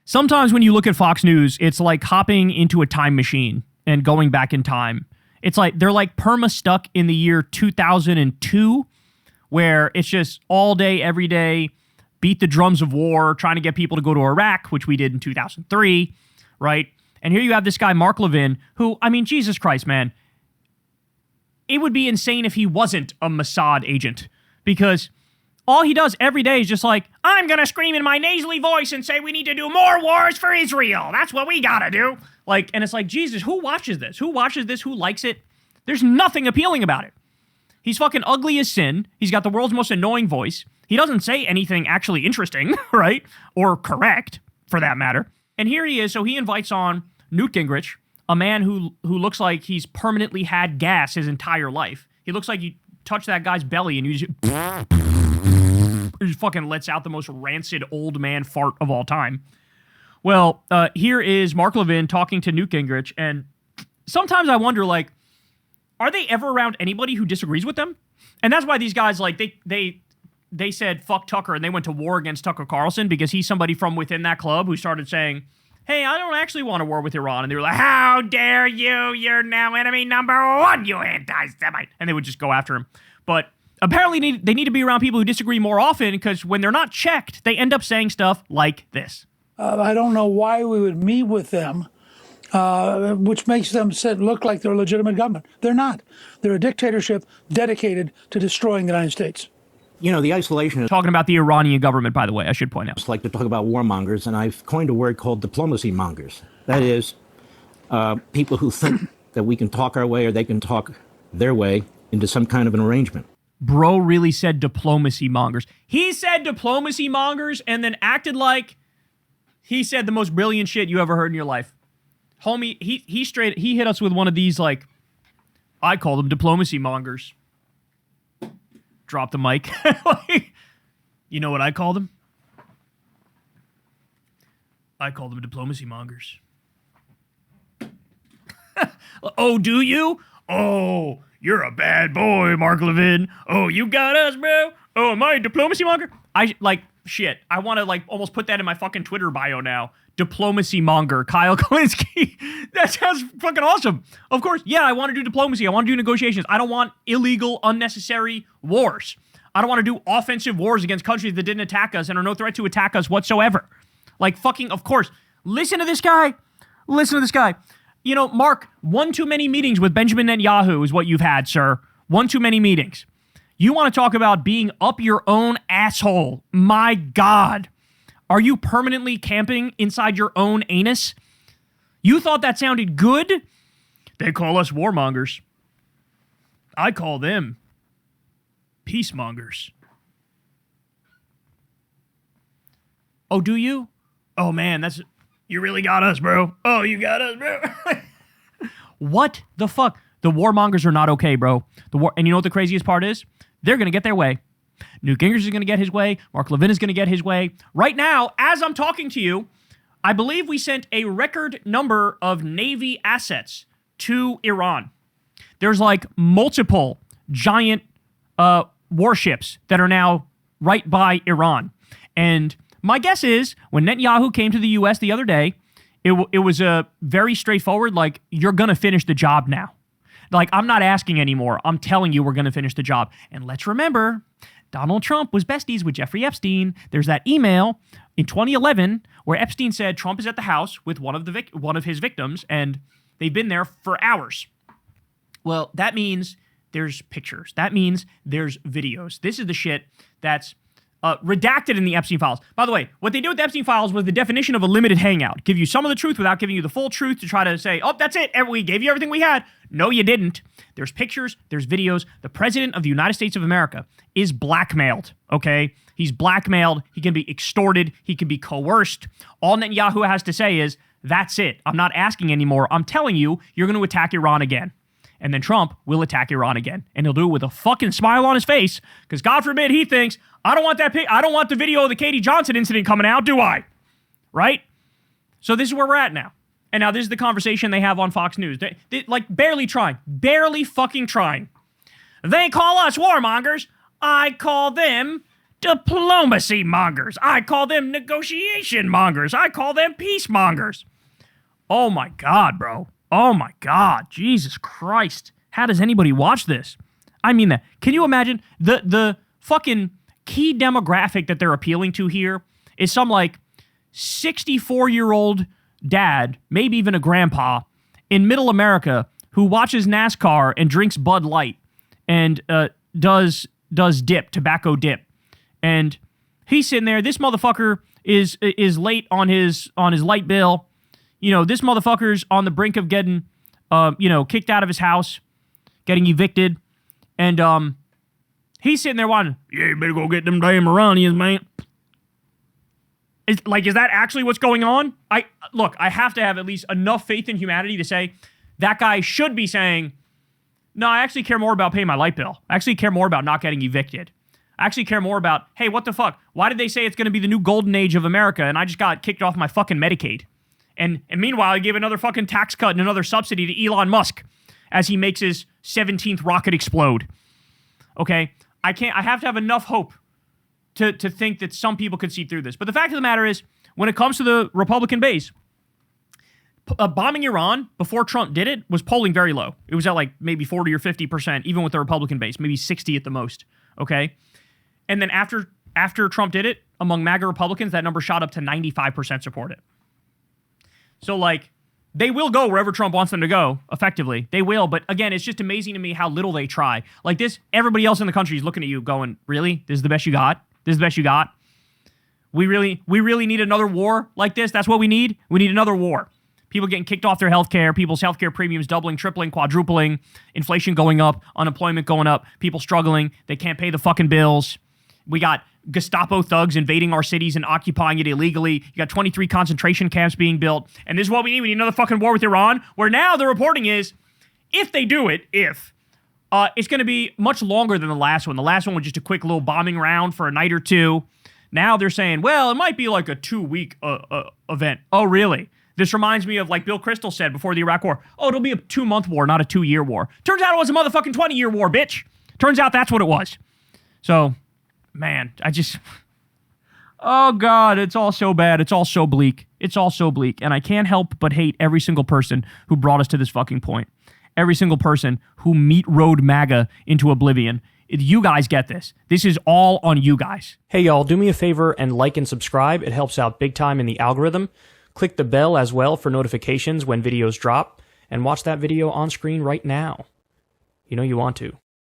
Sometimes when you look at Fox News, it's like hopping into a time machine and going back in time. It's like they're like perma stuck in the year 2002, where it's just all day, every day, beat the drums of war, trying to get people to go to Iraq, which we did in 2003, right? And here you have this guy, Mark Levin, who, I mean, Jesus Christ, man. It would be insane if he wasn't a Mossad agent, because all he does every day is just like, I'm going to scream in my nasally voice and say we need to do more wars for Israel. That's what we got to do. Like, and it's like, Jesus, who watches this? Who watches this? Who likes it? There's nothing appealing about it. He's fucking ugly as sin. He's got the world's most annoying voice. He doesn't say anything actually interesting, right? Or correct, for that matter. And here he is. So he invites on Newt Gingrich, a man who looks like he's permanently had gas his entire life. He looks like you touch that guy's belly and you just... He just fucking lets out the most rancid old man fart of all time. Well, here is Mark Levin talking to Newt Gingrich, and sometimes I wonder, like, are they ever around anybody who disagrees with them? And that's why these guys, like, they said fuck Tucker, and they went to war against Tucker Carlson because he's somebody from within that club who started saying, hey, I don't actually want a war with Iran. And they were like, how dare you? You're now enemy number one, you anti-Semite. And they would just go after him. But apparently they need to be around people who disagree more often, because when they're not checked, they end up saying stuff like this. I don't know why we would meet with them, which makes them look like they're a legitimate government. They're not. They're a dictatorship dedicated to destroying the United States. You know, the isolation is... Talking about the Iranian government, by the way, I should point out. It's like to talk about warmongers, and I've coined a word called diplomacy mongers. That is, people who think that we can talk our way or they can talk their way into some kind of an arrangement. Bro really said diplomacy mongers. He said diplomacy mongers and then acted like he said the most brilliant shit you ever heard in your life. Homie, he hit us with one of these, like, I call them diplomacy mongers. Drop the mic. You know what I call them? I call them diplomacy mongers. Oh, do you? Oh, you're a bad boy, Mark Levin. Oh, you got us, bro. Oh, am I a diplomacy monger? I want to, like, almost put that in my fucking Twitter bio now. Diplomacy monger, Kyle Kulinski. That sounds fucking awesome. Of course, yeah, I want to do diplomacy. I want to do negotiations. I don't want illegal, unnecessary wars. I don't want to do offensive wars against countries that didn't attack us and are no threat to attack us whatsoever. Like, fucking, of course. Listen to this guy. Listen to this guy. You know, Mark, one too many meetings with Benjamin Netanyahu is what you've had, sir. One too many meetings. You want to talk about being up your own asshole. My God. Are you permanently camping inside your own anus? You thought that sounded good? They call us warmongers. I call them peacemongers. Oh, do you? Oh, man, you really got us, bro. Oh, you got us, bro. What the fuck? The warmongers are not okay, bro. And you know what the craziest part is? They're going to get their way. Newt Gingrich is going to get his way. Mark Levin is going to get his way. Right now, as I'm talking to you, I believe we sent a record number of Navy assets to Iran. There's like multiple giant warships that are now right by Iran. And my guess is when Netanyahu came to the U.S. the other day, it was a very straightforward, like, you're going to finish the job now. Like, I'm not asking anymore. I'm telling you we're going to finish the job. And let's remember, Donald Trump was besties with Jeffrey Epstein. There's that email in 2011 where Epstein said Trump is at the house with one of his victims, and they've been there for hours. Well, that means there's pictures. That means there's videos. This is the shit that's redacted in the Epstein files. By the way, what they did with the Epstein files was the definition of a limited hangout. Give you some of the truth without giving you the full truth to try to say, oh, that's it. We gave you everything we had. No, you didn't. There's pictures. There's videos. The president of the United States of America is blackmailed, okay? He's blackmailed. He can be extorted. He can be coerced. All Netanyahu has to say is, that's it. I'm not asking anymore. I'm telling you, you're going to attack Iran again. And then Trump will attack Iran again. And he'll do it with a fucking smile on his face, because God forbid he thinks, I don't want the video of the Katie Johnson incident coming out, do I? Right? So this is where we're at now. And now this is the conversation they have on Fox News. They like, barely fucking trying. They call us warmongers. I call them Diplomacy mongers. I call them negotiation mongers. I call them peace mongers. Oh my God, bro. Oh my God. Jesus Christ. How does anybody watch this? I mean that. Can you imagine the fucking key demographic that they're appealing to here is some like 64-year-old dad, maybe even a grandpa in middle America who watches NASCAR and drinks Bud Light and does tobacco dip. And he's sitting there. This motherfucker is late on his light bill. You know, this motherfucker's on the brink of getting, kicked out of his house, getting evicted. And he's sitting there wanting, yeah, you better go get them damn Iranians, man. Is that actually what's going on? I have to have at least enough faith in humanity to say that guy should be saying, no, I actually care more about paying my light bill. I actually care more about not getting evicted. I actually care more about, hey, what the fuck? Why did they say it's going to be the new golden age of America and I just got kicked off my fucking Medicaid? And meanwhile, I gave another fucking tax cut and another subsidy to Elon Musk as he makes his 17th rocket explode. Okay? I have to have enough hope to think that some people could see through this. But the fact of the matter is, when it comes to the Republican base, bombing Iran before Trump did it was polling very low. It was at like maybe 40 or 50%, even with the Republican base, maybe 60 at the most. Okay? And then after Trump did it, among MAGA Republicans, that number shot up to 95% support it. So, like, they will go wherever Trump wants them to go, effectively. They will, but again, it's just amazing to me how little they try. Like this, everybody else in the country is looking at you going, really? This is the best you got? This is the best you got? We really need another war like this? That's what we need? We need another war. People getting kicked off their health care, people's health care premiums doubling, tripling, quadrupling, inflation going up, unemployment going up, people struggling, they can't pay the fucking bills. We got Gestapo thugs invading our cities and occupying it illegally. You got 23 concentration camps being built. And this is what we need. We need another fucking war with Iran, where now the reporting is, if they do it, it's going to be much longer than the last one. The last one was just a quick little bombing round for a night or two. Now they're saying, well, it might be like a 2-week event. Oh, really? This reminds me of like Bill Kristol said before the Iraq War. Oh, it'll be a 2-month war, not a 2-year war. Turns out it was a motherfucking 20-year war, bitch. Turns out that's what it was. So... man, oh God, it's all so bad. It's all so bleak. It's all so bleak. And I can't help but hate every single person who brought us to this fucking point. Every single person who meat rode MAGA into oblivion. You guys get this. This is all on you guys. Hey y'all, do me a favor and like and subscribe. It helps out big time in the algorithm. Click the bell as well for notifications when videos drop. And watch that video on screen right now. You know you want to.